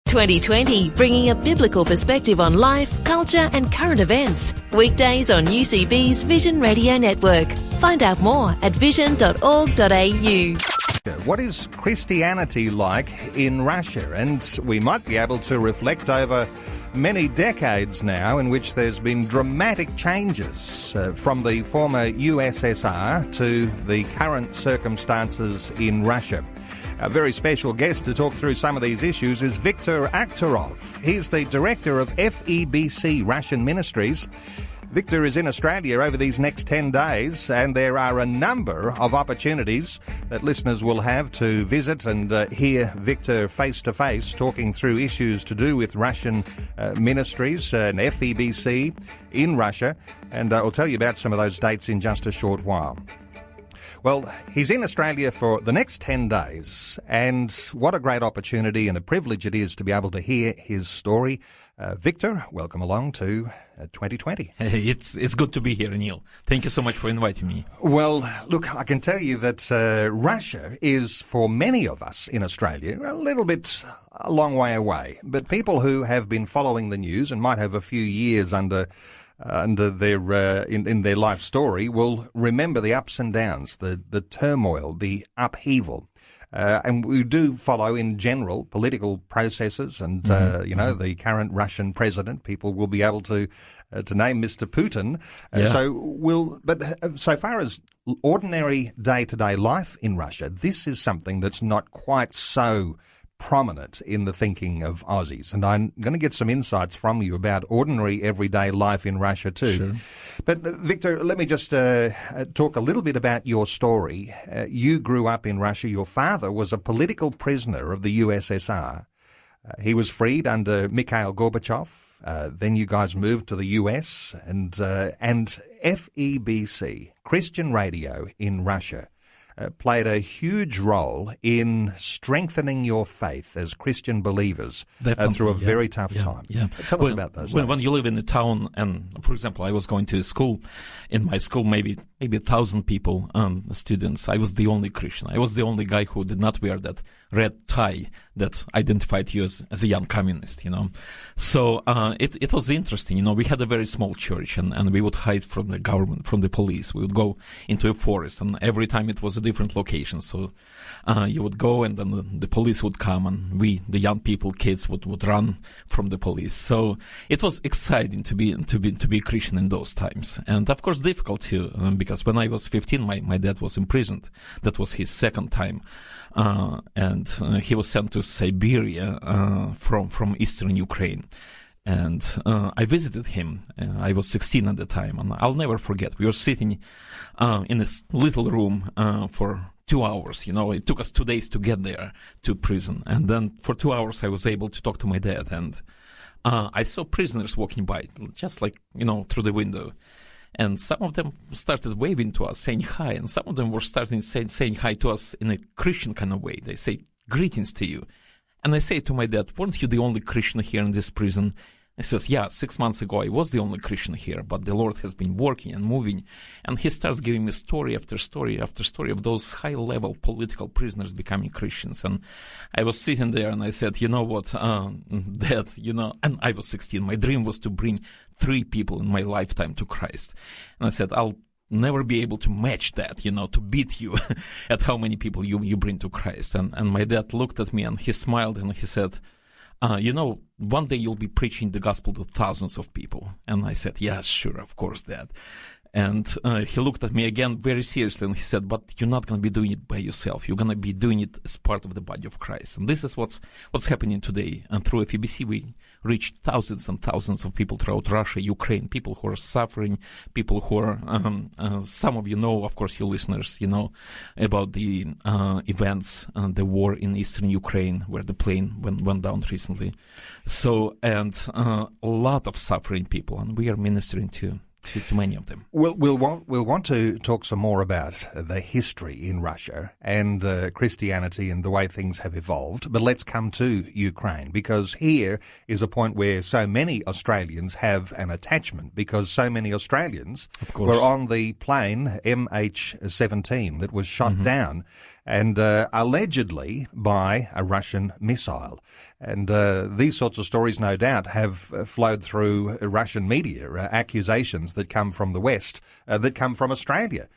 2020, bringing a biblical perspective on life, culture and current events. Weekdays on UCB's Vision Radio Network. Find out more at vision.org.au. What is Christianity like in Russia? And we might be able to reflect over many decades now in which there's been dramatic changes from the former USSR to the current circumstances in Russia. A very special guest to talk through some of these issues is Viktor Akhtarov. He's the director of FEBC Russian Ministries. Viktor is in Australia over these next 10 days, and there are a number of opportunities that listeners will have to visit and hear Viktor face-to-face talking through issues to do with Russian ministries and FEBC in Russia. And I'll tell you about some of those dates in just a short while. Well, he's in Australia for the next 10 days, and what a great opportunity and a privilege it is to be able to hear his story. Viktor, welcome along to 2020. Hey, it's good to be here, Neil. Thank you so much for inviting me. Well, look, I can tell you that Russia is, for many of us in Australia, a long way away. But people who have been following the news and might have a few years under their in their life story will remember the ups and downs, the turmoil, the upheaval. And we do follow, in general, political processes and, the current Russian president. People will be able to name Mr. Putin. So far as ordinary day-to-day life in Russia, this is something that's not quite so prominent in the thinking of Aussies. And I'm going to get some insights from you about ordinary everyday life in Russia too. Sure. But Viktor, let me just talk a little bit about your story. You grew up in Russia. Your father was a political prisoner of the USSR. He was freed under Mikhail Gorbachev. Then you guys moved to the US and FEBC, Christian Radio in Russia, played a huge role in strengthening your faith as Christian believers through a very tough time. Yeah. Tell us about those. When you live in a town, and for example, I was going to school, in my school maybe 1,000 people, students. I was the only Christian. I was the only guy who did not wear that red tie that identified you as a young communist, So it was interesting, We had a very small church, and we would hide from the government, from the police. We would go into a forest, and every time it was a different location. So you would go, and then the police would come, and we, the young people, kids, would run from the police. So it was exciting to be Christian in those times, and of course difficult too, because when I was 15, my dad was imprisoned. That was his second time. And he was sent to Siberia from eastern Ukraine. And I visited him. I was 16 at the time, and I'll never forget. We were sitting in this little room for 2 hours. It took us 2 days to get there to prison. And then for 2 hours, I was able to talk to my dad. And I saw prisoners walking by, just like, through the window. And some of them started waving to us, saying hi, and some of them were starting saying hi to us in a Christian kind of way. They say, greetings to you. And I say to my dad, weren't you the only Christian here in this prison? He says, yeah, 6 months ago I was the only Christian here, but the Lord has been working and moving. And he starts giving me story after story after story of those high-level political prisoners becoming Christians. And I was sitting there and I said, you know what, Dad, and I was 16. My dream was to bring 3 people in my lifetime to Christ. And I said, I'll never be able to match that, to beat you at how many people you bring to Christ. And my dad looked at me and he smiled and he said, one day you'll be preaching the gospel to thousands of people. And I said, yeah, sure, of course, Dad. And he looked at me again very seriously and he said, but you're not going to be doing it by yourself. You're going to be doing it as part of the body of Christ. And this is what's happening today. And through FEBC, we reached thousands and thousands of people throughout Russia, Ukraine, people who are suffering, people who are, some of you know, of course, you listeners, about the events, the war in eastern Ukraine, where the plane went down recently. So, and a lot of suffering people, and we are ministering to many of them. We'll want to talk some more about the history in Russia and Christianity and the way things have evolved. But let's come to Ukraine, because here is a point where so many Australians have an attachment, because so many Australians were on the plane MH17 that was shot down. and allegedly by a Russian missile. And these sorts of stories, no doubt, have flowed through Russian media, accusations that come from the West, that come from Australia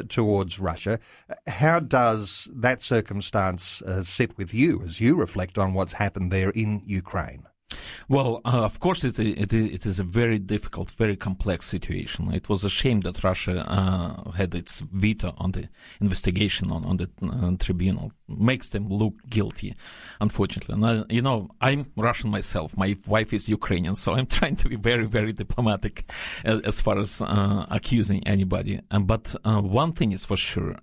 towards Russia. How does that circumstance sit with you as you reflect on what's happened there in Ukraine? Well, of course, it is a very difficult, very complex situation. It was a shame that Russia had its veto on the investigation on the tribunal. Makes them look guilty, unfortunately. And, I'm Russian myself. My wife is Ukrainian, so I'm trying to be very, very diplomatic as far as accusing anybody. But one thing is for sure,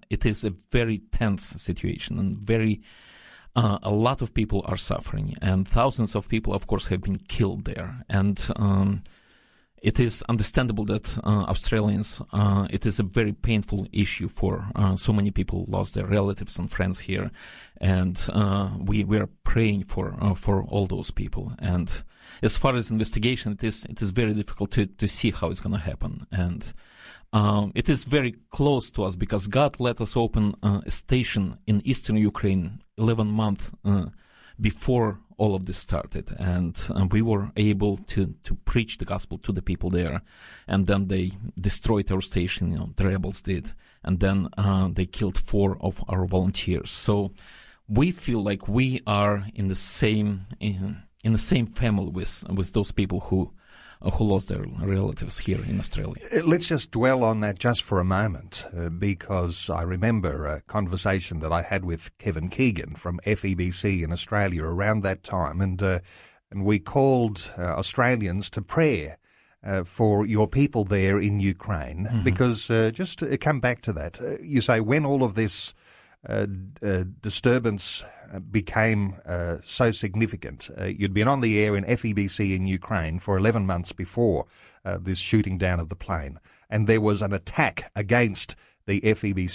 it is a very tense situation and very... a lot of people are suffering, and thousands of people, of course, have been killed there. And it is understandable that Australians, it is a very painful issue for so many people lost their relatives and friends here. And we are praying for all those people. And as far as investigation, it is very difficult to see how it's going to happen. And it is very close to us because God let us open a station in eastern Ukraine 11 months before all of this started. And we were able to preach the gospel to the people there. And then they destroyed our station, the rebels did. And then they killed 4 of our volunteers. So we feel like we are in the same family with those people who lost their relatives here in Australia. Let's just dwell on that just for a moment, because I remember a conversation that I had with Kevin Keegan from FEBC in Australia around that time, and we called Australians to prayer for your people there in Ukraine, because just to come back to that, you say when all of this disturbance became so significant. You'd been on the air in FEBC in Ukraine for 11 months before this shooting down of the plane, and there was an attack against the FEBC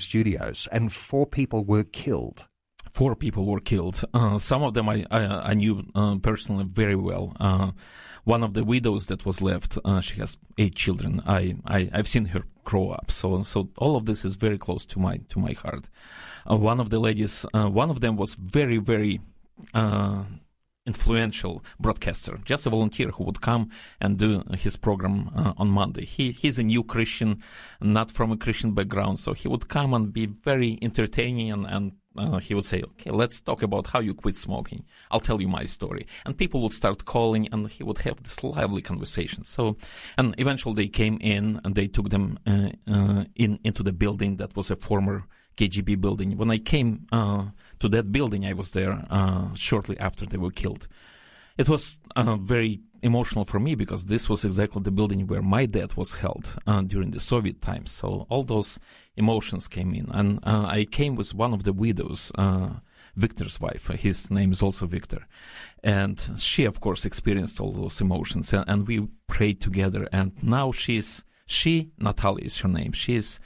studios, and 4 people were killed. 4 people were killed. Some of them I knew personally very well. One of the widows that was left, she has 8 children. I've seen her grow up. So all of this is very close to my heart. One of the ladies, one of them was very, very influential broadcaster, just a volunteer who would come and do his program on Monday. He's a new Christian, not from a Christian background, so he would come and be very entertaining and he would say, okay, let's talk about how you quit smoking. I'll tell you my story. And people would start calling and he would have this lively conversation. So, and eventually they came in and they took them into the building that was a former KGB building. When I came to that building, I was there shortly after they were killed. It was very emotional for me because this was exactly the building where my dad was held during the Soviet times. So all those emotions came in. And I came with one of the widows, Victor's wife. His name is also Victor. And she, of course, experienced all those emotions. And we prayed together. And now Natalia is her name. She's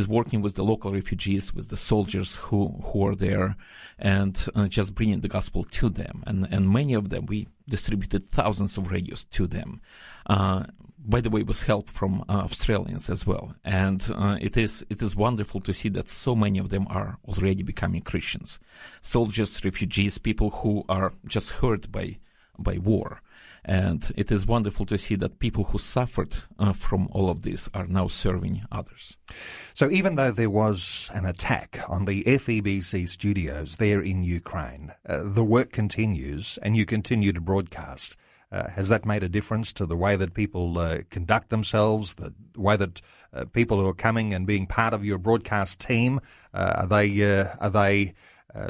working with the local refugees, with the soldiers who are there, and just bringing the gospel to them. And many of them, we distributed thousands of radios to them. By the way, with help from Australians as well. And it is wonderful to see that so many of them are already becoming Christians. Soldiers, refugees, people who are just hurt by war. And it is wonderful to see that people who suffered from all of this are now serving others. So even though there was an attack on the FEBC studios there in Ukraine, the work continues and you continue to broadcast. Has that made a difference to the way that people conduct themselves, the way that people who are coming and being part of your broadcast team, are they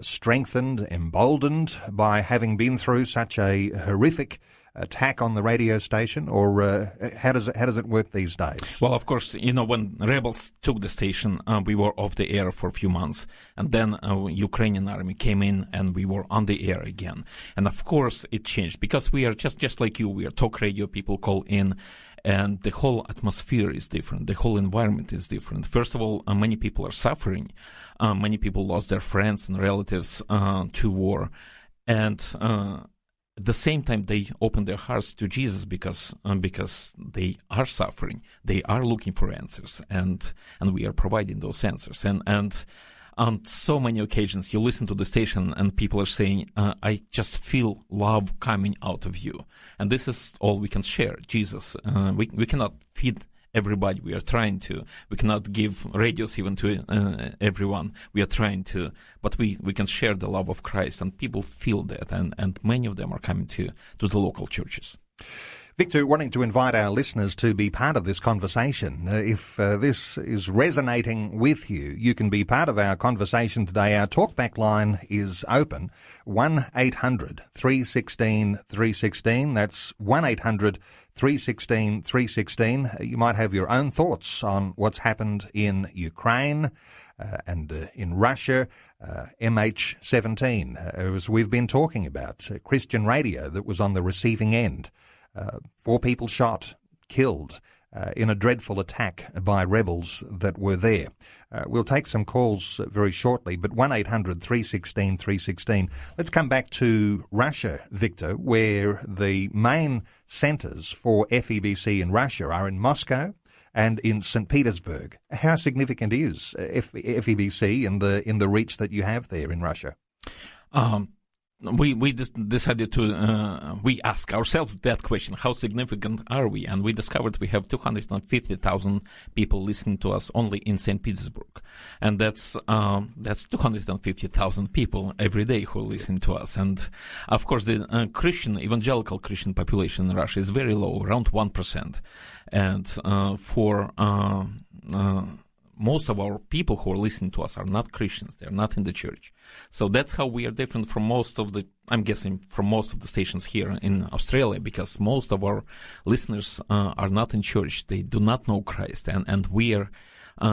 strengthened, emboldened by having been through such a horrific attack on the radio station, or how does it work these days? Well, of course, when rebels took the station, we were off the air for a few months, and then Ukrainian army came in, and we were on the air again. And of course, it changed because we are just like you. We are talk radio. People call in. And the whole atmosphere is different. The whole environment is different. First of all, many people are suffering. Many people lost their friends and relatives to war. And at the same time, they open their hearts to Jesus because they are suffering. They are looking for answers, and we are providing those answers. And on so many occasions, you listen to the station and people are saying, I just feel love coming out of you. And this is all we can share, Jesus. We cannot feed everybody. We are trying to. We cannot give radios even to everyone. We are trying to. But we can share the love of Christ, and people feel that. And many of them are coming to the local churches. Victor, wanting to invite our listeners to be part of this conversation. If this is resonating with you, you can be part of our conversation today. Our talkback line is open, 1-800-316-316. That's 1-800-316-316. You might have your own thoughts on what's happened in Ukraine and in Russia, MH17, as we've been talking about, Christian radio that was on the receiving end. 4 people shot, killed in a dreadful attack by rebels that were there. We'll take some calls very shortly, but 1-800-316-316. Let's come back to Russia, Victor, where the main centres for FEBC in Russia are in Moscow and in St. Petersburg. How significant is FEBC in the reach that you have there in Russia? We decided to we ask ourselves that question: how significant are we? And we discovered we have 250,000 people listening to us only in St. Petersburg, and that's 250,000 people every day who listen to us. And of course, the evangelical Christian population in Russia is very low, around 1%, and for most of our people who are listening to us are not Christians. They're not in the church. So that's how we are different from most of the stations here in Australia, because most of our listeners are not in church. They do not know Christ. And we are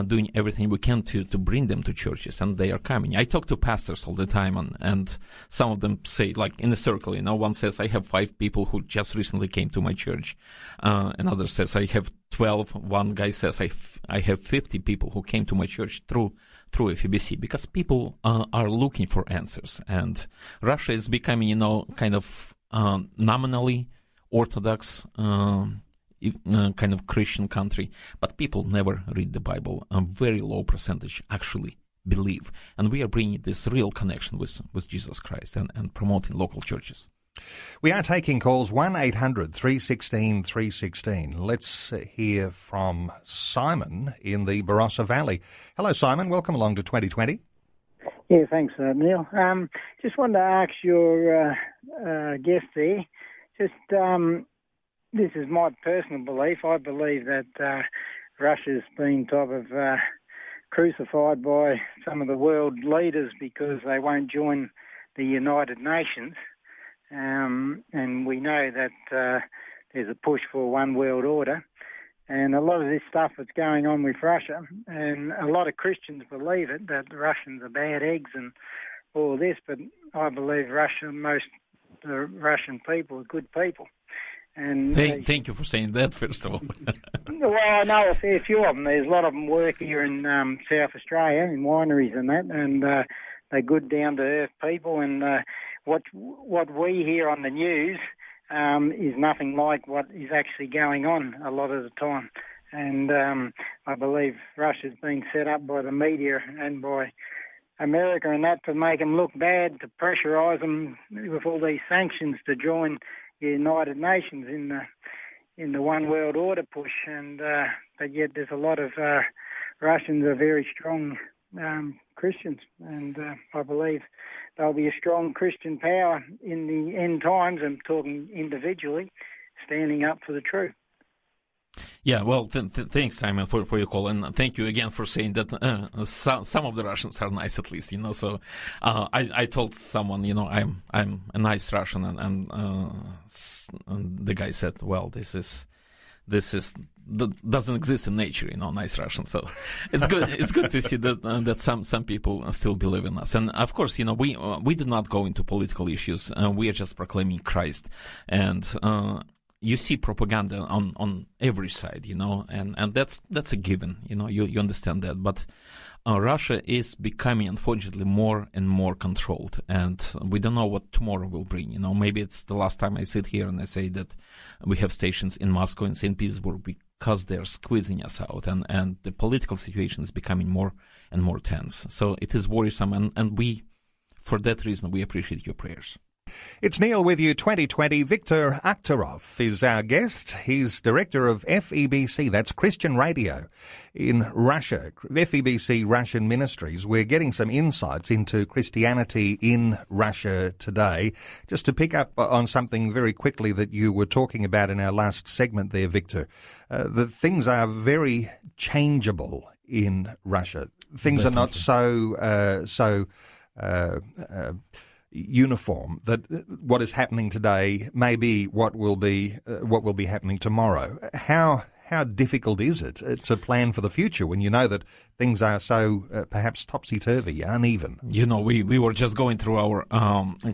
doing everything we can to bring them to churches, and they are coming. I talk to pastors all the time, and some of them say, like in a circle, one says, I have 5 people who just recently came to my church. Another says, I have 12. One guy says, I have 50 people who came to my church through FEBC, because people are looking for answers. And Russia is becoming, kind of nominally Orthodox kind of Christian country, but people never read the Bible. A very low percentage actually believe, and we are bringing this real connection with Jesus Christ and promoting local churches. We are taking calls 1-800-316-316. Let's hear from Simon in the Barossa Valley. Hello, Simon. Welcome along to 2020. Yeah, thanks, Neil. Just wanted to ask your guest there, this is my personal belief. I believe that Russia's been type of crucified by some of the world leaders because they won't join the United Nations. And we know that there's a push for one world order. And a lot of this stuff that's going on with Russia, and a lot of Christians believe it, that the Russians are bad eggs and all this, but I believe the Russian people are good people. And thank you for saying that, first of all. Well, I know a fair few of them. There's a lot of them work here in South Australia, in wineries and that, and they're good, down-to-earth people. And what we hear on the news is nothing like what is actually going on a lot of the time. And I believe Russia's being set up by the media and by America and that to make them look bad, to pressurise them with all these sanctions to join the United Nations in the one world order push, and but yet there's a lot of Russians are very strong Christians, and I believe they'll be a strong Christian power in the end times. I'm talking individually, standing up for the truth. Yeah, well, thanks, Simon, for your call, and thank you again for saying that some of the Russians are nice, at least, So I told someone, I'm a nice Russian, and the guy said, well, this doesn't exist in nature, nice Russian. So it's good. It's good to see that some people still believe in us. And of course, we do not go into political issues. We are just proclaiming Christ, and you see propaganda on every side, and that's a given. You understand that, but Russia is becoming, unfortunately, more and more controlled, and we don't know what tomorrow will bring. Maybe it's the last time I sit here and I say that we have stations in Moscow and St. Petersburg because they're squeezing us out, and the political situation is becoming more and more tense. So it is worrisome, and we, for that reason, we appreciate your prayers. It's Neil with you 2020. Viktor Akhtarov is our guest. He's director of FEBC, that's Christian Radio in Russia, FEBC Russian Ministries. We're getting some insights into Christianity in Russia today. Just to pick up on something very quickly that you were talking about in our last segment there, Victor, that things are very changeable in Russia. Things Definitely. Are not so uniform, that what is happening today may be what will be happening tomorrow. How difficult is it to plan for the future when you know that things are so perhaps topsy-turvy, uneven? We were just going through our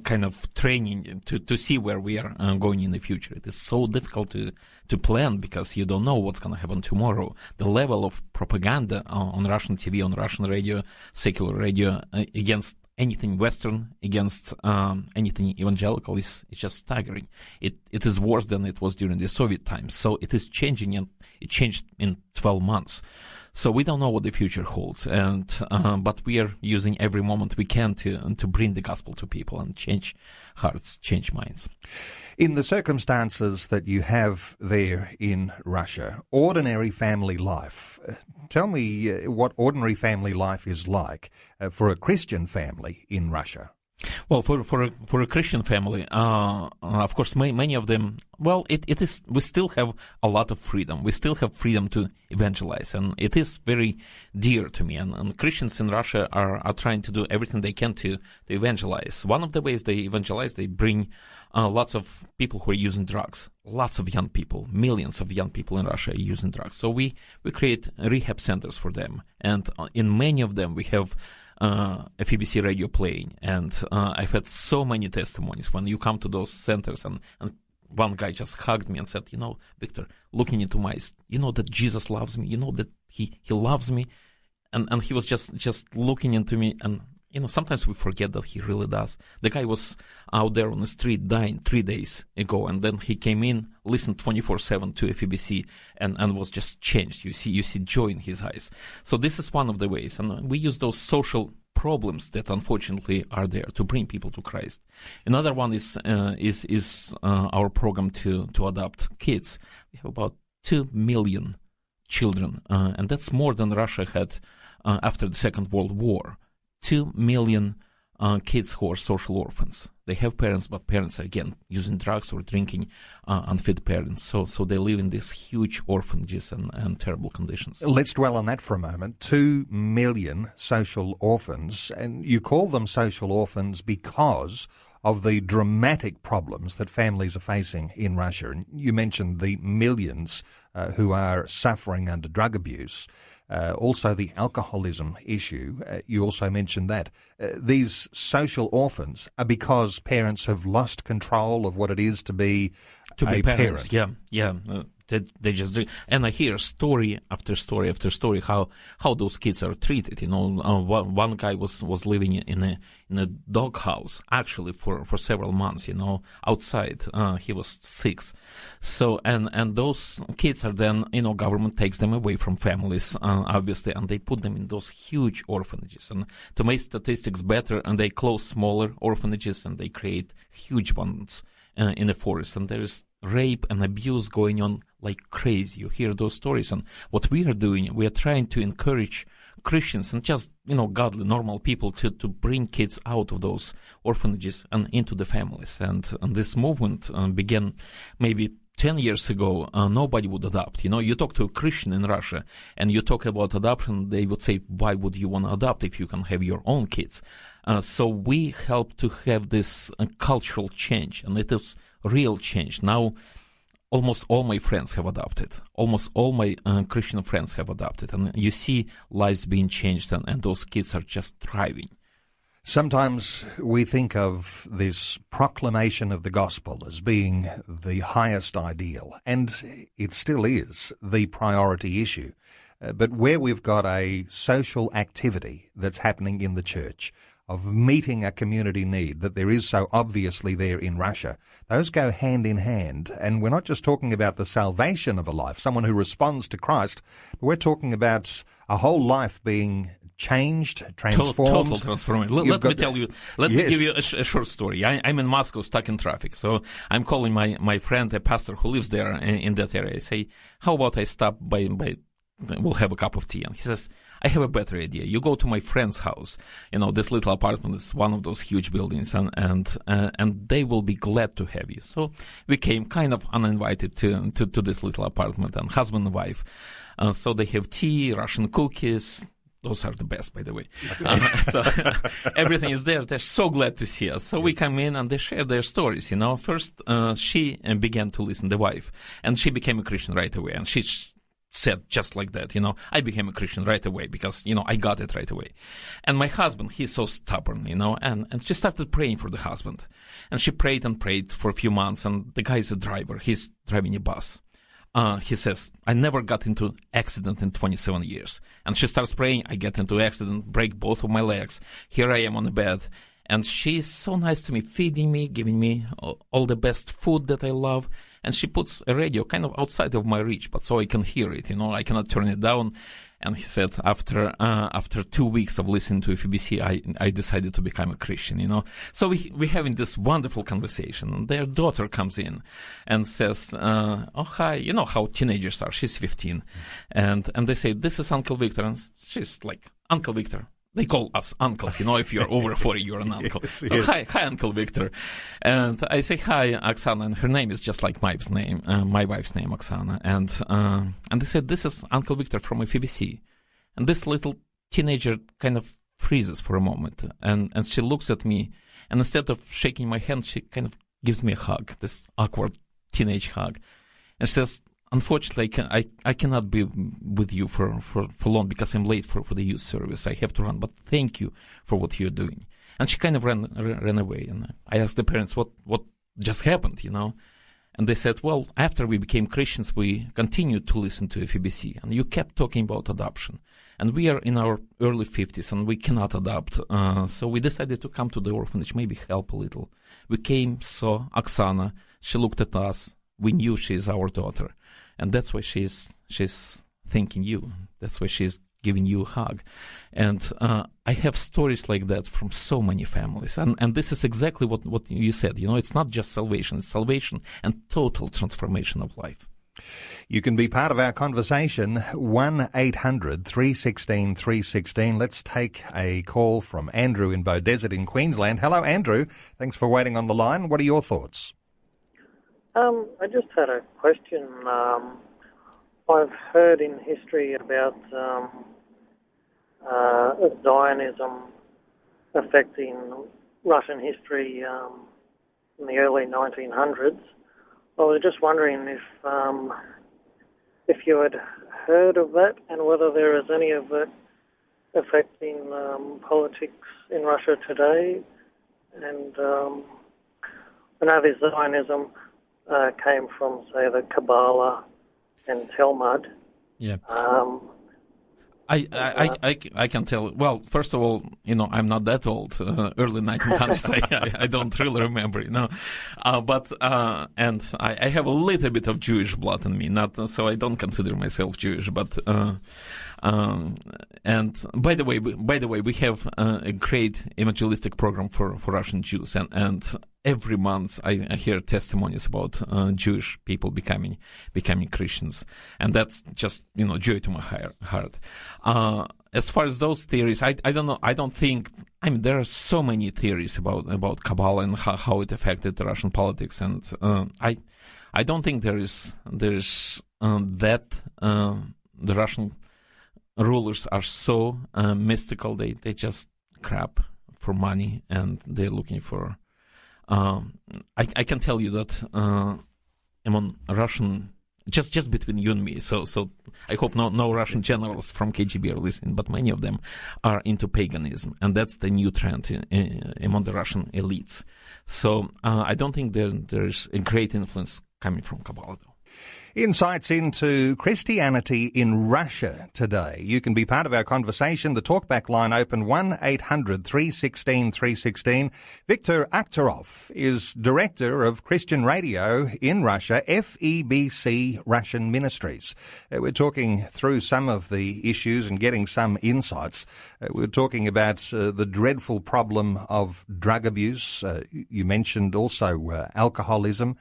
kind of training to see where we are going in the future. It is so difficult to plan because you don't know what's going to happen tomorrow. The level of propaganda on Russian TV, on Russian radio, secular radio, against anything Western, against anything evangelical is just staggering. It is worse than it was during the Soviet times. So it is changing, and it changed in 12 months. So we don't know what the future holds, but we are using every moment we can to bring the gospel to people and change hearts, change minds. In the circumstances that you have there in Russia, ordinary family life, tell me what ordinary family life is like for a Christian family in Russia. Well, for a Christian family, of course, many of them. Well, it is. We still have a lot of freedom. We still have freedom to evangelize, and it is very dear to me. And Christians in Russia are trying to do everything they can to evangelize. One of the ways they evangelize, they bring lots of people who are using drugs. Lots of young people, millions of young people in Russia are using drugs. So we create rehab centers for them, and in many of them we have FEBC radio playing, and I've had so many testimonies when you come to those centers, and one guy just hugged me and said, Victor, looking into my eyes, that Jesus loves me, that he loves me, and he was just looking into me, and sometimes we forget that he really does. The guy was out there on the street dying 3 days ago, and then he came in, listened 24/7 to FEBC, and was just changed. You see joy in his eyes. So this is one of the ways, and we use those social problems that unfortunately are there to bring people to Christ. Another one is our program to adopt kids. We have about 2 million children, and that's more than Russia had after the Second World War. 2 million kids who are social orphans. They have parents, but parents are, again, using drugs or drinking, unfit parents. So they live in these huge orphanages and terrible conditions. Let's dwell on that for a moment. 2 million social orphans, and you call them social orphans because of the dramatic problems that families are facing in Russia. And you mentioned the millions who are suffering under drug abuse. Also the alcoholism issue, you also mentioned that. These social orphans are because parents have lost control of what it is to be a parents. parent. Yeah. They just drink. And I hear story after story after story how those kids are treated. One guy was living in a doghouse actually for several months. Outside. He was 6. So and those kids are then government takes them away from families obviously, and they put them in those huge orphanages. And to make statistics better, and they close smaller orphanages and they create huge ones in the forest. And there is rape and abuse going on like crazy. You hear those stories, and what we are doing, we are trying to encourage Christians and just godly, normal people to bring kids out of those orphanages and into the families. And this movement began maybe 10 years ago. Nobody would adopt. You talk to a Christian in Russia and you talk about adoption, they would say, why would you want to adopt if you can have your own kids? So we help to have this cultural change, and it is real change. Now, almost all my friends have adopted. Almost all my Christian friends have adopted. And you see lives being changed, and those kids are just thriving. Sometimes we think of this proclamation of the gospel as being the highest ideal, and it still is the priority issue. but where we've got a social activity that's happening in the church, of meeting a community need that there is so obviously there in Russia, those go hand in hand. And we're not just talking about the salvation of a life, someone who responds to Christ, but we're talking about a whole life being changed, transformed. Total transformation. Let me tell you, let me give you a short story. I'm in Moscow, stuck in traffic. So I'm calling my friend, a pastor who lives there in that area. I say, how about I stop by, we'll have a cup of tea. And he says, I have a better idea. You go to my friend's house. This little apartment is one of those huge buildings, and they will be glad to have you. So we came kind of uninvited to this little apartment, and husband and wife. So they have tea, Russian cookies. Those are the best, by the way. So everything is there. They're so glad to see us. So we come in and they share their stories. First she began to listen, the wife, and she became a Christian right away. And she said just like that, I became a Christian right away because, I got it right away. And my husband, he's so stubborn, and she started praying for the husband. And she prayed and prayed for a few months, and the guy is a driver. He's driving a bus. He says, I never got into accident in 27 years. And she starts praying, I get into accident, break both of my legs. Here I am on the bed. And she's so nice to me, feeding me, giving me all the best food that I love. And she puts a radio kind of outside of my reach, but so I can hear it, I cannot turn it down. And he said, after 2 weeks of listening to FEBC, I decided to become a Christian, So we're having this wonderful conversation. And their daughter comes in and says, oh, hi, you know how teenagers are. She's 15. And they say, this is Uncle Victor. And she's like, Uncle Victor. They call us uncles, if you're over 40, you're an uncle. Yes, so yes. Hi, Uncle Victor. And I say, hi, Oksana, and her name is just like my wife's name, Oksana. And they said, this is Uncle Victor from FEBC. And this little teenager kind of freezes for a moment, and she looks at me, and instead of shaking my hand, she kind of gives me a hug, this awkward teenage hug. And she says, unfortunately, I cannot be with you for long because I'm late for the youth service. I have to run, but thank you for what you're doing. And she kind of ran away. And I asked the parents what just happened, And they said, well, after we became Christians, we continued to listen to FEBC. And you kept talking about adoption. And we are in our early 50s and we cannot adopt. So we decided to come to the orphanage, maybe help a little. We came, saw Oksana. She looked at us. We knew she's our daughter. And that's why she's thanking you. That's why she's giving you a hug. And I have stories like that from so many families. And this is exactly what you said. It's not just salvation. It's salvation and total transformation of life. You can be part of our conversation, 1-800-316-316. Let's take a call from Andrew in Beaudesert in Queensland. Hello, Andrew. Thanks for waiting on the line. What are your thoughts? I just had a question. I've heard in history about Zionism affecting Russian history in the early 1900s. I was just wondering if you had heard of that and whether there is any of it affecting politics in Russia today. And I know this Zionism came from, say, the Kabbalah and Talmud. Yeah. I can tell. Well, first of all, I'm not that old. Early 1900s, I don't really remember, But and I have a little bit of Jewish blood in me. Not so I don't consider myself Jewish, but. And by the way, we have a great evangelistic program for Russian Jews, and every month I hear testimonies about Jewish people becoming Christians, and that's just joy to my heart. As far as those theories, I don't know. I don't think. There are so many theories about Kabbalah and how it affected the Russian politics, and I don't think there's that the Russian rulers are so mystical. They just crap for money, and they're looking for. I can tell you that among Russian, just between you and me. So I hope no Russian generals from KGB are listening, but many of them are into paganism, and that's the new trend among the Russian elites. So I don't think there's a great influence coming from Kabbalah, though. Insights into Christianity in Russia today. You can be part of our conversation. The talkback line open 1-800-316-316. Viktor Akhtarov is Director of Christian Radio in Russia, FEBC Russian Ministries. We're talking through some of the issues and getting some insights. We're talking about the dreadful problem of drug abuse. You mentioned also alcoholism.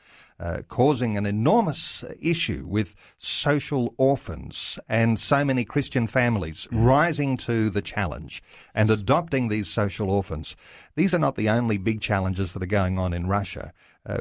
Causing an enormous issue with social orphans and so many Christian families rising to the challenge and adopting these social orphans. These are not the only big challenges that are going on in Russia.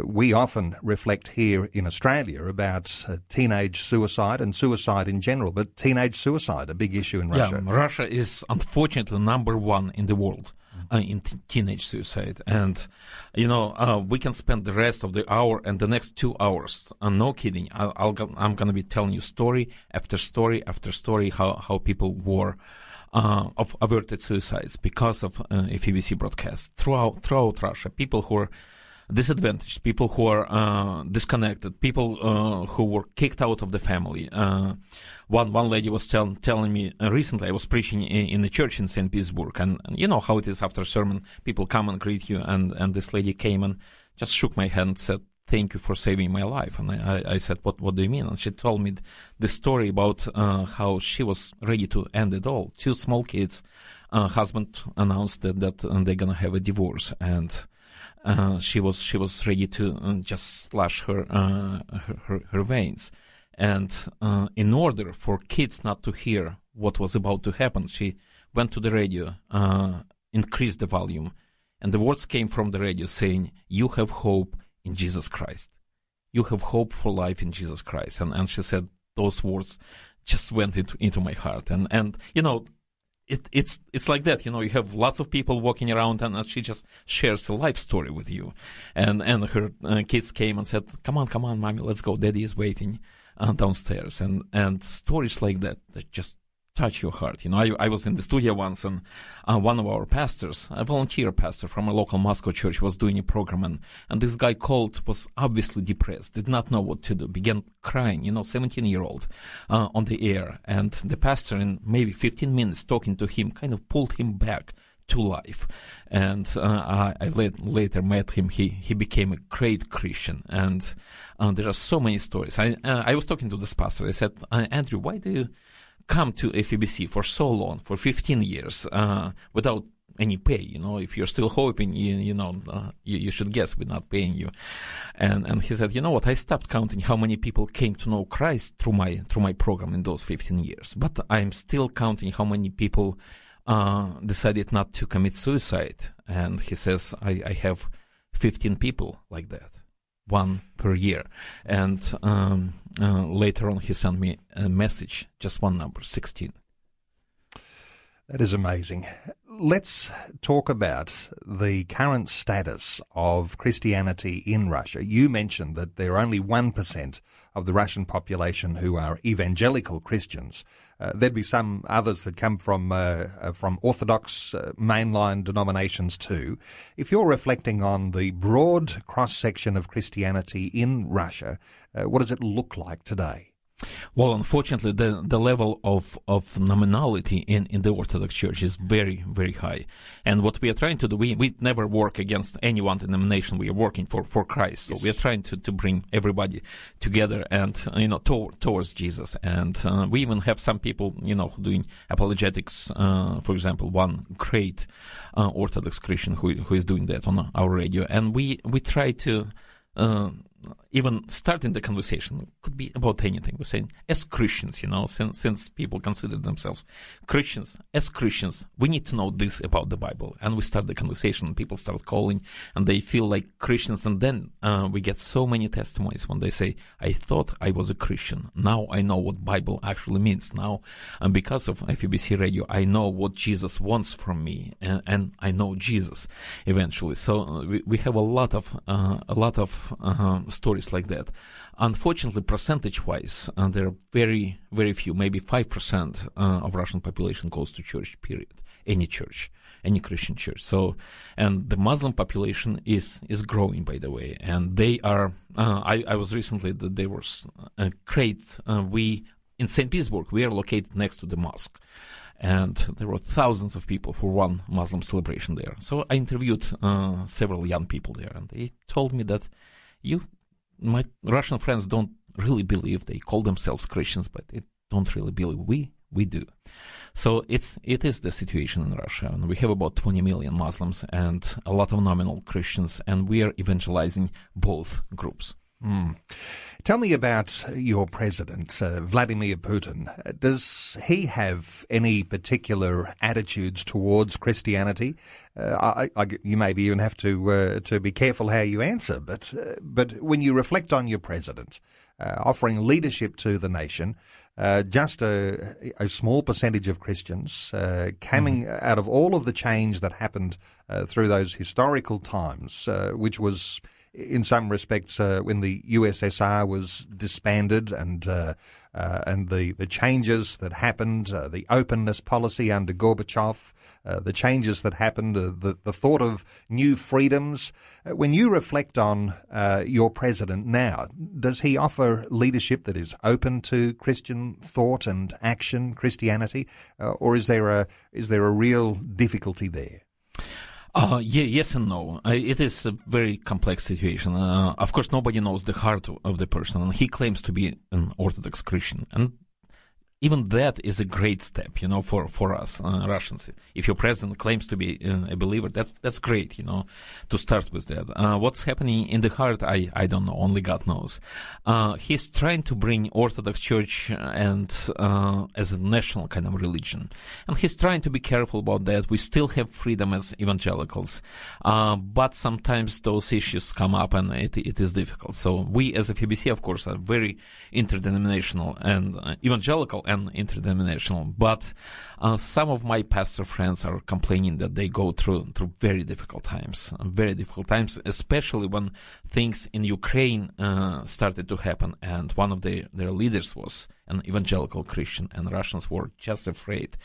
We often reflect here in Australia about teenage suicide and suicide in general, but teenage suicide, a big issue in Russia. Yeah, Russia is unfortunately number one in the world. In teenage suicide, and we can spend the rest of the hour and the next 2 hours, no kidding, I'm going to be telling you story after story after story how people were of averted suicides because of FEBC broadcast throughout Russia. People who are disadvantaged, people who are disconnected, people who were kicked out of the family. One lady was telling me recently, I was preaching in a church in St. Petersburg, and you know how it is after sermon, people come and greet you, and this lady came and just shook my hand and said, "Thank you for saving my life." And I said, what do you mean? And she told me the story about how she was ready to end it all. 2 small kids, husband announced that they're going to have a divorce, and she was ready to just slash her veins. And in order for kids not to hear what was about to happen, she went to the radio, increased the volume, and the words came from the radio saying, "You have hope in Jesus Christ. You have hope for life in Jesus Christ." And she said those words just went into my heart. And it's like that, you have lots of people walking around, and she just shares a life story with you. And her kids came and said, come on, mommy, let's go. Daddy is waiting downstairs. And stories like that just touch your heart. I was in the studio once, and one of our pastors, a volunteer pastor from a local Moscow church, was doing a program, and this guy called, was obviously depressed, did not know what to do, began crying, 17-year-old on the air, and the pastor, in maybe 15 minutes talking to him, kind of pulled him back to life. And I later met him. He became a great Christian, and there are so many stories. I was talking to this pastor. I said, Andrew, why do you come to FEBC for so long, for 15 years, without any pay? If you're still hoping, you should guess we're not paying you. And he said, you know what? I stopped counting how many people came to know Christ through my program in those 15 years. But I'm still counting how many people decided not to commit suicide. And he says, I have 15 people like that. 1 per year. And later on he sent me a message, just one number, 16. That is amazing. Let's talk about the current status of Christianity in Russia. You mentioned that there are only 1% of the Russian population who are evangelical Christians. There'd be some others that come from Orthodox mainline denominations too. If you're reflecting on the broad cross-section of Christianity in Russia, what does it look like today? Well, unfortunately, the level of nominality in the Orthodox Church is very, very high. And what we are trying to do, we never work against any one denomination. We are working for Christ. So we are trying to bring everybody together and, towards Jesus. And we even have some people, doing apologetics. For example, one great Orthodox Christian who is doing that on our radio. And we try to even starting the conversation, could be about anything. We're saying, as Christians, since people consider themselves Christians, as Christians, we need to know this about the Bible. And we start the conversation, and people start calling, and they feel like Christians. And then we get so many testimonies when they say, I thought I was a Christian. Now I know what Bible actually means. Now, and because of FEBC Radio, I know what Jesus wants from me, and I know Jesus eventually. So we have a lot of stories like that. Unfortunately, percentage-wise, there are very, very few, maybe 5% of Russian population goes to church, period. Any church, any Christian church. So, and the Muslim population is growing, by the way, and they are I was recently, there was a crate. In St. Petersburg, we are located next to the mosque. And there were thousands of people for one Muslim celebration there. So I interviewed several young people there, and they told me that my Russian friends don't really believe. They call themselves Christians, but they don't really believe. We do. So it is the situation in Russia. And we have about 20 million Muslims and a lot of nominal Christians, and we are evangelizing both groups. Tell me about your president, Vladimir Putin. Does he have any particular attitudes towards Christianity? You maybe even have to be careful how you answer, but when you reflect on your president, offering leadership to the nation, just a small percentage of Christians coming out of all of the change that happened through those historical times, which was in some respects when the USSR was disbanded, and the changes that happened, the openness policy under Gorbachev, the changes that happened, the thought of new freedoms. When you reflect on your president now, does he offer leadership that is open to Christian thought and action, Christianity, or is there a real difficulty there? Yes and no. It is a very complex situation. Of course, nobody knows the heart of the person, and he claims to be an Orthodox Christian. And even that is a great step, for us Russians. If your president claims to be a believer, that's great, to start with that. What's happening in the heart, I don't know. Only God knows. He's trying to bring Orthodox Church and as a national kind of religion, and he's trying to be careful about that. We still have freedom as evangelicals, but sometimes those issues come up, and it is difficult. So we, as a FEBC, of course, are very interdenominational and evangelical and interdenominational, but some of my pastor friends are complaining that they go through very difficult times, especially when things in Ukraine started to happen, and one of their leaders was an evangelical Christian, and Russians were just afraid.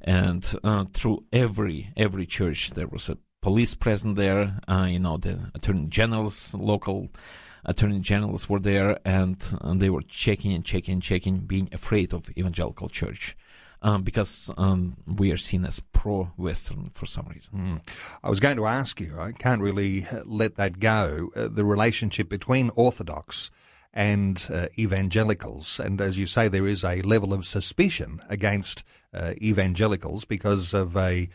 And through every church there was a police present there, the local attorney generals were there, and they were checking, being afraid of evangelical church, because we are seen as pro-Western for some reason. I was going to ask you, I can't really let that go, the relationship between Orthodox and evangelicals, and as you say, there is a level of suspicion against evangelicals because of a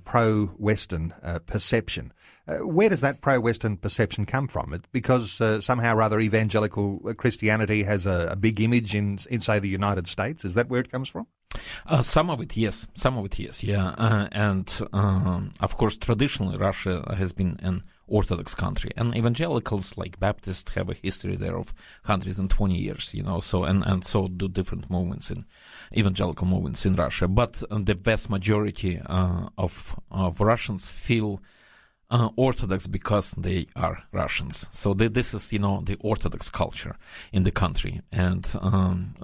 pro-Western perception. Where does that pro-Western perception come from? It's because somehow or other evangelical Christianity has a big image in, say, the United States? Is that where it comes from? Some of it, yes. Yeah. Of course, traditionally, Russia has been an Orthodox country, and evangelicals like Baptists have a history there of 120 years, so do different movements evangelical movements in Russia. But the vast majority of Russians feel Orthodox because they are Russians. So this is, the Orthodox culture in the country. And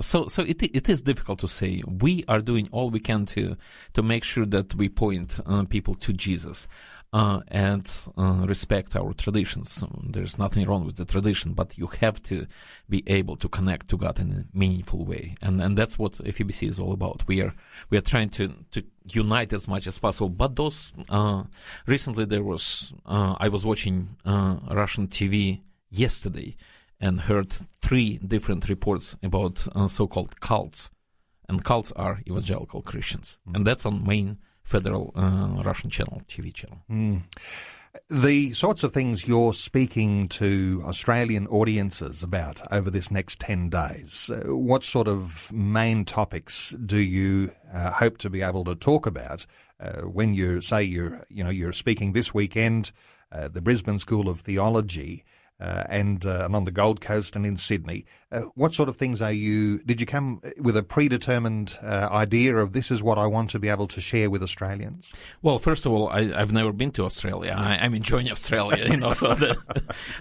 so it is difficult to say. We are doing all we can to make sure that we point people to Jesus. And respect our traditions. There's nothing wrong with the tradition, but you have to be able to connect to God in a meaningful way, and that's what FEBC is all about. We are trying to unite as much as possible. But those recently there was I was watching Russian TV yesterday and heard 3 different reports about so-called cults, and cults are evangelical Christians, and that's on main federal Russian TV channel. The sorts of things you're speaking to Australian audiences about over this next 10 days, what sort of main topics do you hope to be able to talk about when you're speaking this weekend, the Brisbane School of Theology, and on the Gold Coast and in Sydney? What sort of things did you come with a predetermined idea of this is what I want to be able to share with Australians? Well, first of all, I've never been to Australia. I'm enjoying Australia, so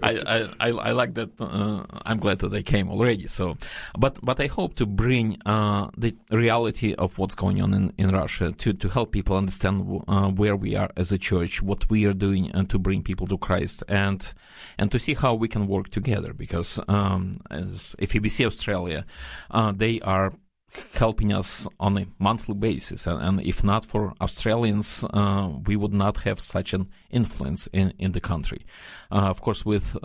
I like that. I'm glad that I came already. So, but I hope to bring the reality of what's going on in Russia to help people understand where we are as a church, what we are doing, and to bring people to Christ, and to see how how we can work together, because as FEBC Australia, they are helping us on a monthly basis, and if not for Australians, we would not have such an influence in the country. Of course, with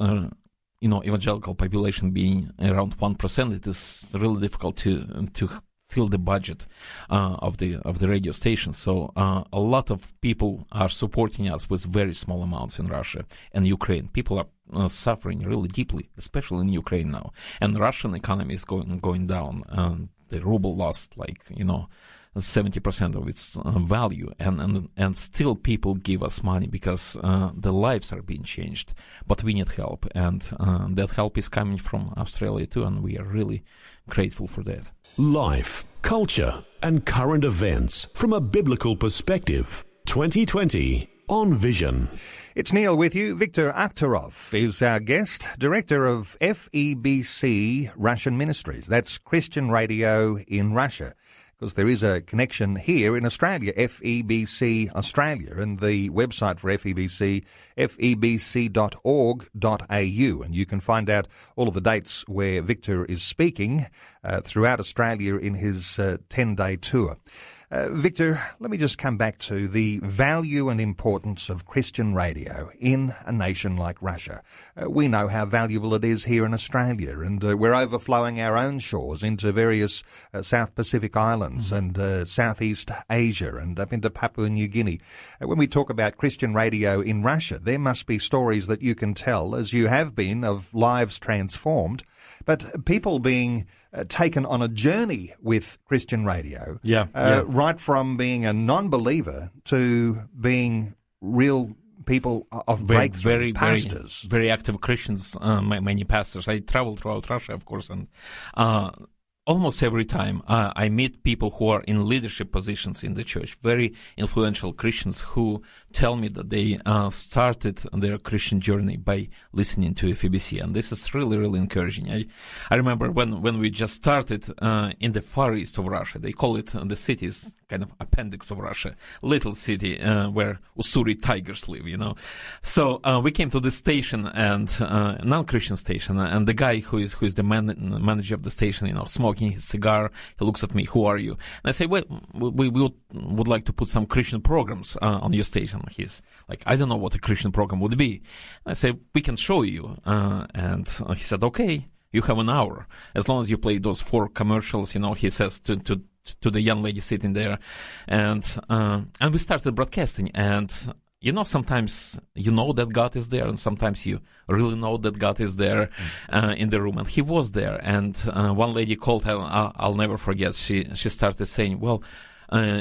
evangelical population being around 1%, it is really difficult to fill the budget of the radio station. So a lot of people are supporting us with very small amounts in Russia and Ukraine. People are suffering really deeply, especially in Ukraine now, and Russian economy is going down. The ruble lost 70% of its value, and still people give us money because the lives are being changed. But we need help, and that help is coming from Australia too, and we are really grateful for that. Life, culture, and current events from a biblical perspective. 2020 on Vision. It's Neil with you. Viktor Akhtarov is our guest, director of FEBC Russian Ministries. That's Christian radio in Russia, because there is a connection here in Australia, FEBC Australia, and the website for FEBC, febc.org.au, and you can find out all of the dates where Viktor is speaking throughout Australia in his 10-day tour. Viktor, let me just come back to the value and importance of Christian radio in a nation like Russia. We know how valuable it is here in Australia, and we're overflowing our own shores into various South Pacific islands and Southeast Asia and up into Papua New Guinea. When we talk about Christian radio in Russia, there must be stories that you can tell, as you have been, of lives transformed, but people being taken on a journey with Christian radio, right from being a non-believer to being real people of breakthrough, pastors. Very active Christians, many pastors. I travel throughout Russia, of course, and almost every time I meet people who are in leadership positions in the church, very influential Christians who tell me that they started their Christian journey by listening to FEBC, and this is really, really encouraging. I remember when we just started in the far east of Russia, they call it the city's kind of appendix of Russia, little city where Ussuri tigers live, So we came to this station, and non-Christian station, and the guy who is the manager of the station, smoking his cigar, he looks at me, "Who are you?" And I say, "Well, we would like to put some Christian programs on your station." He's like, "I don't know what a Christian program would be." And I say, "We can show you." And he said, "Okay, you have an hour. As long as you play those 4 commercials," he says to the young lady sitting there. And we started broadcasting, and sometimes you know that God is there, and sometimes you really know that God is there in the room. And he was there. And one lady called, I'll never forget, she started saying, "Well,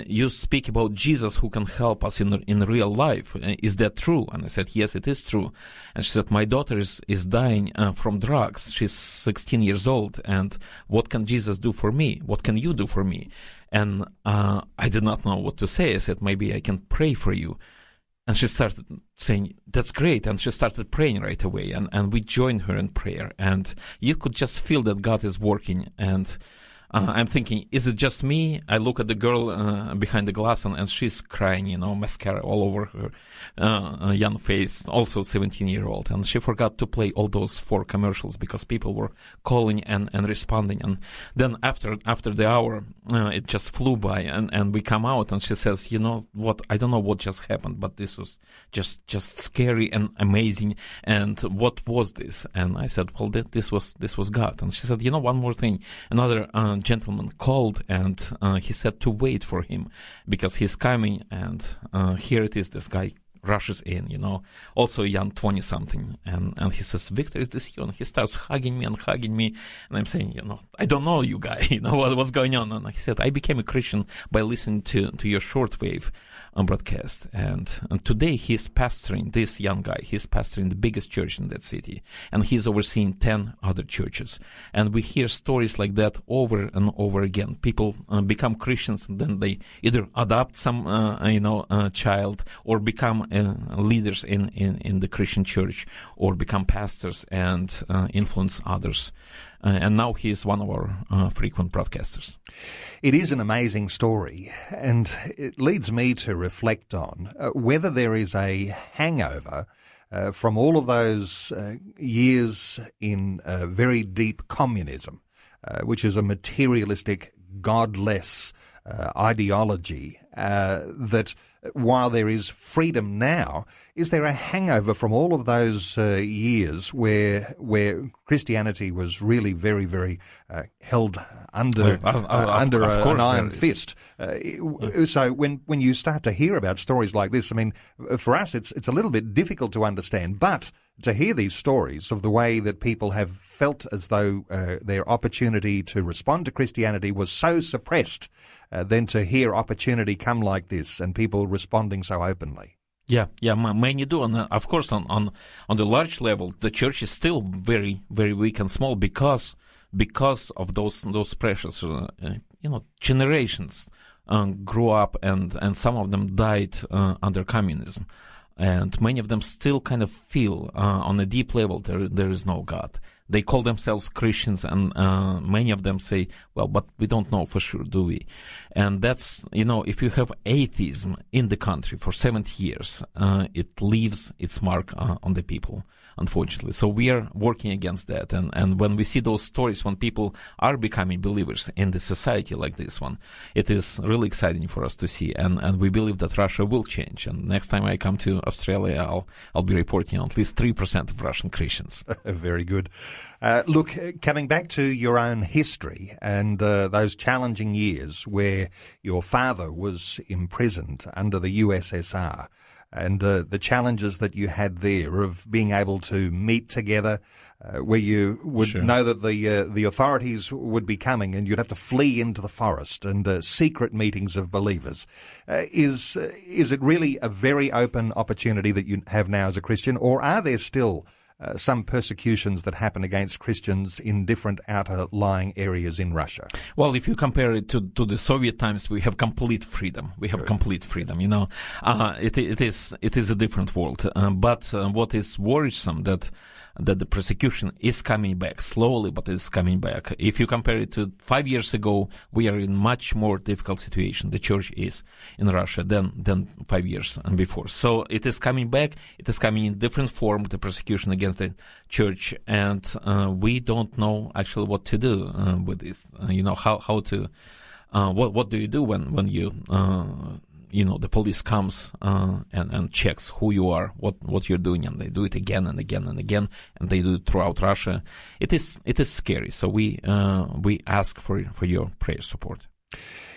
you speak about Jesus who can help us in real life. Is that true?" And I said, "Yes, it is true." And she said, "My daughter is dying from drugs. She's 16 years old. And what can Jesus do for me? What can you do for me?" And I did not know what to say. I said, "Maybe I can pray for you." And she started saying, "That's great." And she started praying right away. And we joined her in prayer. And you could just feel that God is working. And I'm thinking, is it just me? I look at the girl behind the glass, and she's crying, mascara all over her young face, also 17-year-old. And she forgot to play all those 4 commercials because people were calling and responding. And then after the hour, it just flew by, and we come out, and she says, "You know what? I don't know what just happened, but this was just scary and amazing. And what was this?" And I said, "Well, this was God." And she said, "One more thing. Another gentleman called, and he said to wait for him because he's coming, and here it is, this guy rushes in, also a young 20-something, and he says, 'Viktor, is this you?' And he starts hugging me, and I'm saying, I don't know you guy, what's going on?" And he said, "I became a Christian by listening to your shortwave broadcast, and today he's pastoring, this young guy, he's pastoring the biggest church in that city, and he's overseeing 10 other churches." And we hear stories like that over and over again. People become Christians, and then they either adopt some child, or become leaders in the Christian church, or become pastors and influence others. And now he is one of our frequent broadcasters. It is an amazing story, and it leads me to reflect on whether there is a hangover from all of those years in very deep communism, which is a materialistic, godless ideology, that while there is freedom now, is there a hangover from all of those years where Christianity was really very, very held under an iron fist? So when you start to hear about stories like this, I mean, for us it's a little bit difficult to understand, but to hear these stories of the way that people have felt as though their opportunity to respond to Christianity was so suppressed, then to hear opportunity come like this and people responding so openly. Yeah, many do, and of course, on the large level, the church is still very, very weak and small because of those pressures. Generations grew up, and some of them died under communism, and many of them still kind of feel on a deep level there is no God. They call themselves Christians, and many of them say, well, but we don't know for sure, do we? And that's, if you have atheism in the country for 70 years, it leaves its mark on the people, unfortunately. So we are working against that. And when we see those stories, when people are becoming believers in the society like this one, it is really exciting for us to see. And we believe that Russia will change. And next time I come to Australia, I'll be reporting on at least 3% of Russian Christians. Very good. Look, coming back to your own history and those challenging years where your father was imprisoned under the USSR, and the challenges that you had there of being able to meet together, where you would know that the authorities would be coming and you'd have to flee into the forest, and secret meetings of believers. Is it really a very open opportunity that you have now as a Christian, or are there still some persecutions that happen against Christians in different outer-lying areas in Russia? Well, if you compare it to the Soviet times, we have complete freedom. Complete freedom, It is a different world. But what is worrisome that the persecution is coming back slowly, but it's coming back. If you compare it to 5 years ago, we are in much more difficult situation. The church is in Russia than 5 years before. So it is coming back. It is coming in different form, the persecution against the church, and we don't know actually what to do with this. How to what do you do when you the police comes and checks who you are, what you're doing, and they do it again and again and again, and they do it throughout Russia. It is scary. So we ask for your prayer support.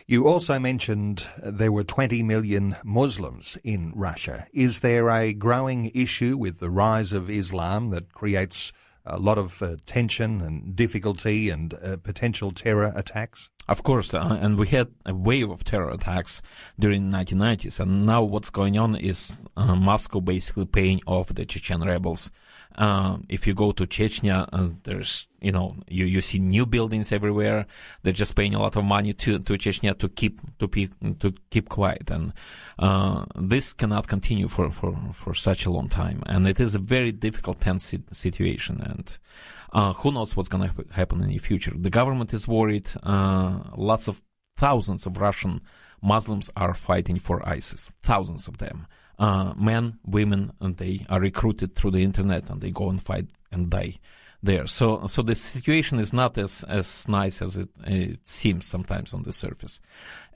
You also mentioned there were 20 million Muslims in Russia. Is there a growing issue with the rise of Islam that creates a lot of tension and difficulty and potential terror attacks? Of course, and we had a wave of terror attacks during the 1990s, and now what's going on is Moscow basically paying off the Chechen rebels. If you go to Chechnya, there's, you see new buildings everywhere. They're just paying a lot of money to Chechnya to keep quiet, and this cannot continue for such a long time. And it is a very difficult, tense situation, and who knows what's going to happen in the future. The government is worried. Lots of thousands of Russian Muslims are fighting for ISIS. Thousands of them. Men, women, and they are recruited through the internet, and they go and fight and die there. So the situation is not as nice as it seems sometimes on the surface.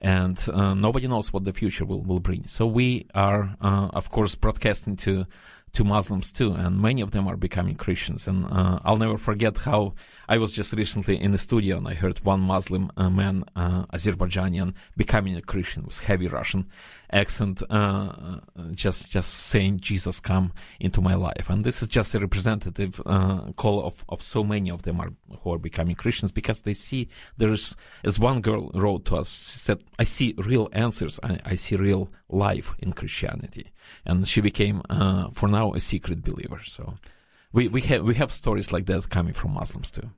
And nobody knows what the future will bring. So we are, of course, broadcasting to Muslims too, and many of them are becoming Christians. And I'll never forget how I was just recently in the studio and I heard one Muslim man, Azerbaijanian, becoming a Christian with heavy Russian accent, just saying, "Jesus, come into my life." And this is just a representative call of so many of them who are becoming Christians, because they see there is, as one girl wrote to us, she said, "I see real answers. I see real life in Christianity." And she became, for now, a secret believer. So we have stories like that coming from Muslims too.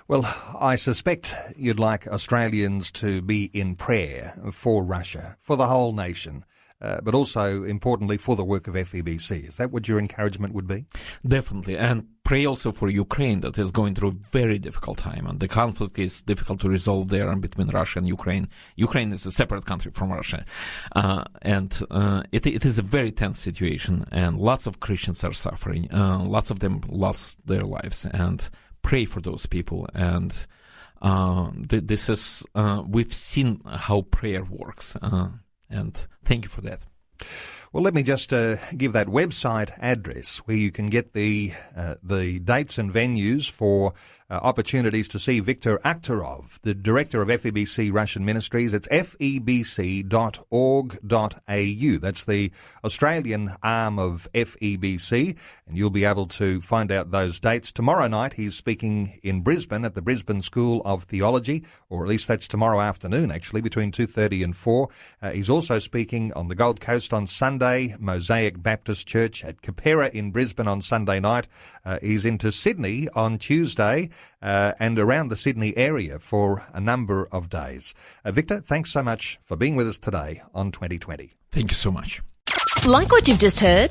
Well, I suspect you'd like Australians to be in prayer for Russia, for the whole nation, but also, importantly, for the work of FEBC. Is that what your encouragement would be? Definitely. And pray also for Ukraine, that is going through a very difficult time. And the conflict is difficult to resolve there and between Russia and Ukraine. Ukraine is a separate country from Russia. It is a very tense situation. And lots of Christians are suffering. Lots of them lost their lives. And pray for those people. And this is, we've seen how prayer works. And thank you for that. Well, let me just give that website address where you can get the dates and venues for opportunities to see Viktor Akhtarov, the director of FEBC Russian Ministries. It's febc.org.au. That's the Australian arm of FEBC, and you'll be able to find out those dates. Tomorrow night he's speaking in Brisbane at the Brisbane School of Theology, or at least that's tomorrow afternoon, actually, between 2:30 and 4. He's also speaking on the Gold Coast on Sunday, Mosaic Baptist Church at Capera in Brisbane on Sunday night. He's into Sydney on Tuesday, and around the Sydney area for a number of days. Victor, thanks so much for being with us today on 2020. Thank you so much. Like what you've just heard?